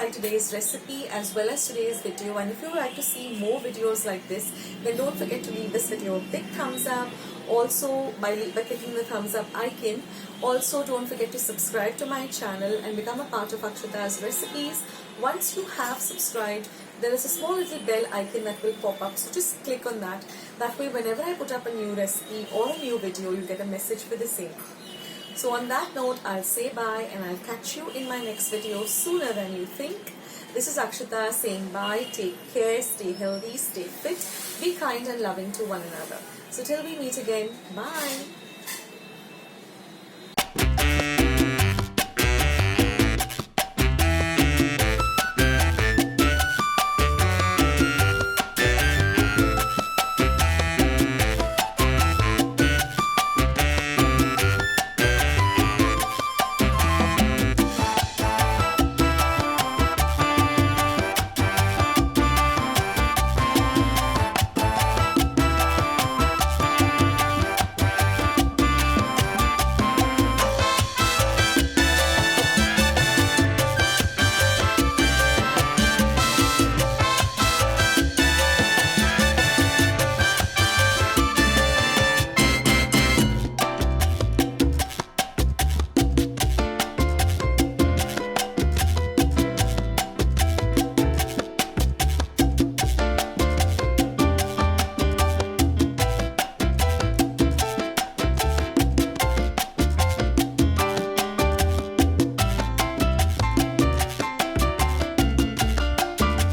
like today's recipe as well as today's video, and if you would like to see more videos like this, then don't forget to leave this video a big thumbs up. Also, by clicking the thumbs up icon. Also, don't forget to subscribe to my channel and become a part of Akshatas Recipes. Once you have subscribed, there is a small little bell icon that will pop up, so just click on that. That way, whenever I put up a new recipe or a new video, you get a message for the same. So on that note, I'll say bye and I'll catch you in my next video sooner than you think. This is Akshata saying bye, take care, stay healthy, stay fit, be kind and loving to one another. So till we meet again, bye.